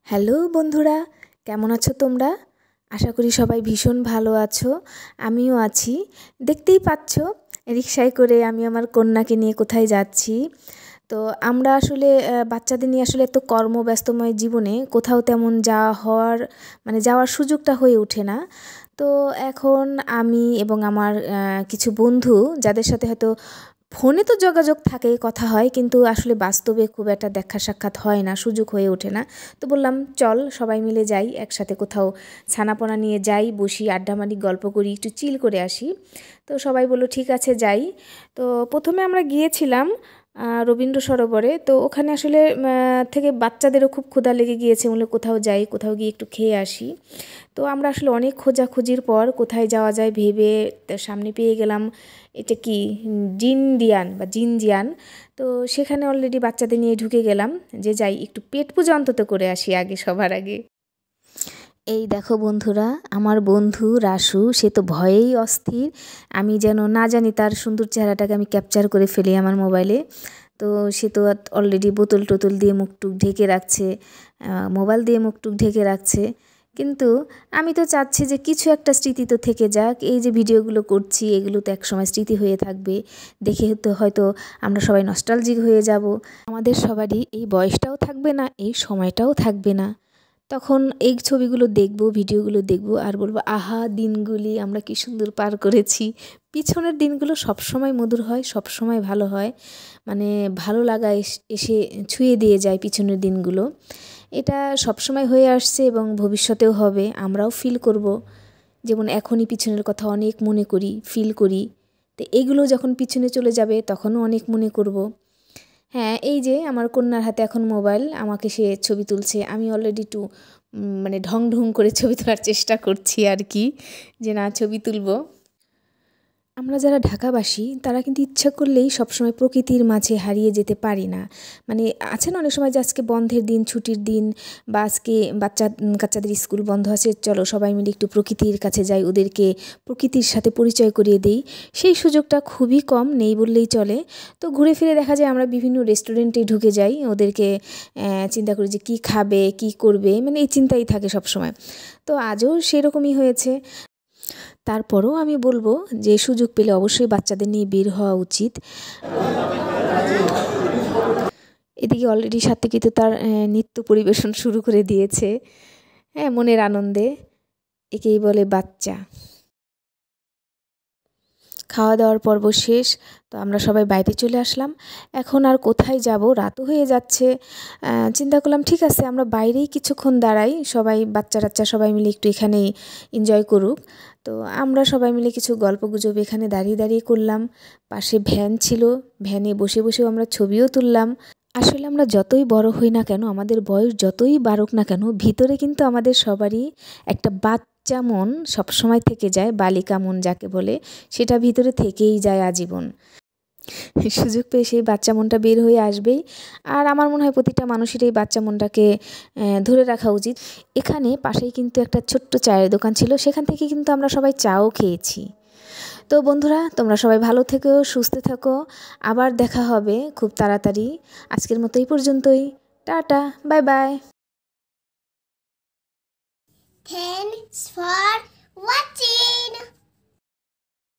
Hello বন্ধুরা, কেমন আছো তোমরা? আশা করি সবাই ভীষণ ভালো আছো। আমিও আছি। দেখতেই পাচ্ছ রিকশায় করে আমি আমার কন্যাকে নিয়ে কোথায় যাচ্ছি। তো আমরা আসলে বাচ্চাদের নিয়ে আসলে এত কর্মব্যস্তময় জীবনে কোথাও তেমন যাওয়ার সুযোগটা হয়ে ওঠে না। তো এখন আমি এবং আমার কিছু বন্ধু, যাদের সাথে হয়তো ফোনে তো যোগাযোগ থাকে, কথা হয়, কিন্তু আসলে বাস্তবে খুব একটা দেখা সাক্ষাৎ হয় না, সুযোগ হয়ে ওঠে না। তো বললাম চল সবাই মিলে যাই, একসাথে কোথাও ছানাপোনা নিয়ে যাই, বসি, আড্ডা মারি, গল্প করি, একটু চিল করে আসি। তো সবাই বললো ঠিক আছে যাই। তো প্রথমে আমরা গিয়েছিলাম রবীন্দ্র সরোবরে। তো ওখানে আসলে থেকে বাচ্চাদেরও খুব ক্ষুধা লেগে গিয়েছে, বলে কোথাও যাই, কোথাও গিয়ে একটু খেয়ে আসি। তো আমরা আসলে অনেক খোঁজাখুঁজির পর কোথায় যাওয়া যায় ভেবে সামনে পেয়ে গেলাম এটা কি জিনজিয়ান। তো সেখানে অলরেডি বাচ্চাদের নিয়ে ঢুকে গেলাম, যে যাই একটু পেট পূজা অন্তত করে আসি আগে, সবার আগে। এই দেখো বন্ধুরা, আমার বন্ধু রাসু, সে তো ভয়েই অস্থির। আমি যেন না জানি তার সুন্দর চেহারাটাকে আমি ক্যাপচার করে ফেলি আমার মোবাইলে। তো সে তো অলরেডি বোতল টোতল দিয়ে মুখটুক ঢেকে রাখছে, মোবাইল দিয়ে মুখটুক ঢেকে রাখছে। কিন্তু আমি তো চাচ্ছি যে কিছু একটা স্মৃতি তো থেকে যাক। এই যে ভিডিওগুলো করছি, এগুলো তো একসময় স্মৃতি হয়ে থাকবে। দেখে তো হয়তো আমরা সবাই নস্টালজিক হয়ে যাব। আমাদের সবারই এই বয়সটাও থাকবে না, এই সময়টাও থাকবে না। তখন এই ছবিগুলো দেখব, ভিডিওগুলো দেখব, আর বলবো আহা দিনগুলি আমরা কি সুন্দর পার করেছি। পিছনের দিনগুলো সবসময় মধুর হয়, সবসময় ভালো হয়, মানে ভালো লাগা এসে ছুঁয়ে দিয়ে যায় পিছনের দিনগুলো। এটা সবসময় হয়ে আসছে এবং ভবিষ্যতেও হবে, আমরাও ফিল করব। যেমন এখনই পিছনের কথা অনেক মনে করি, ফিল করি। তো এগুলো যখন পিছনে চলে যাবে তখনও অনেক মনে করব। হ্যাঁ, এই যে আমার কন্যার হাতে এখন মোবাইল, আমাকে সে ছবি তুলছে। আমি অলরেডি একটু মানে ঢং ঢং করে ছবি তোলার চেষ্টা করছি আর কি, যে না ছবি তুলব। আমরা যারা ঢাকাবাসী তারা কিন্তু ইচ্ছা করলেই সবসময় প্রকৃতির মাঝে হারিয়ে যেতে পারি না। মানে আছে না অনেক সময় যে আজকে বন্ধের দিন, ছুটির দিন, বা আজকে কাচ্চাদের স্কুল বন্ধ আছে, চলো সবাই মিলে একটু প্রকৃতির কাছে যাই, ওদেরকে প্রকৃতির সাথে পরিচয় করিয়ে দেই। সেই সুযোগটা খুবই কম, নেই বললেই চলে। তো ঘুরে ফিরে দেখা যায় আমরা বিভিন্ন রেস্টুরেন্টে ঢুকে যাই, ওদেরকে চিন্তা করি যে কী খাবে, কী করবে, মানে এই চিন্তাই থাকে সবসময়। তো আজও সেরকমই হয়েছে। তারপরেও আমি বলবো যে সুযোগ পেলে অবশ্যই বাচ্চাদের নিয়ে বের হওয়া উচিত। এদিকে অলরেডি সাত্বিকী তো তার নৃত্য পরিবেশন শুরু করে দিয়েছে, হ্যাঁ, মনের আনন্দে। একেই বলে বাচ্চা। খাওয়া দাওয়ার পর্ব শেষ, তো আমরা সবাই বাইরে চলে আসলাম। এখন আর কোথায় যাব, রাতও হয়ে যাচ্ছে। চিন্তা করলাম ঠিক আছে আমরা বাইরেই কিছুক্ষণ দাঁড়াই, সবাই বাচ্চা টাচ্চা সবাই মিলে একটু এখানেই এনজয় করুক। তো আমরা সবাই মিলে কিছু গল্পগুজব এখানে দাঁড়িয়ে দাঁড়িয়ে করলাম। পাশে ভ্যান ছিল, ভ্যানে বসে বসেও আমরা ছবিও তুললাম। আসলে আমরা যতই বড় হই না কেন, আমাদের বয়স যতই বাড়ুক না কেন, ভিতরে কিন্তু আমাদের সবারই একটা বাচ্চা মন সবসময় থেকে যায়, বালিকা মন যাকে বলে, সেটা ভিতরে থেকেই যায় আজীবন। সুযোগ পেয়ে সেই বাচ্চা মনটা বের হয়ে আসবেই। আর আমার মনে হয় প্রতিটা মানুষের এই বাচ্চা মনটাকে ধরে রাখা উচিত। এখানে পাশেই কিন্তু একটা ছোট্ট চায়ের দোকান ছিল, সেখান থেকে কিন্তু আমরা সবাই চাও খেয়েছি। তো বন্ধুরা, তোমরা সবাই ভালো থেকো, সুস্থ থেকো। আবার দেখা হবে খুব তাড়াতাড়ি। আজকের মতো এই পর্যন্তই। Tata, bye bye. Thanks for watching.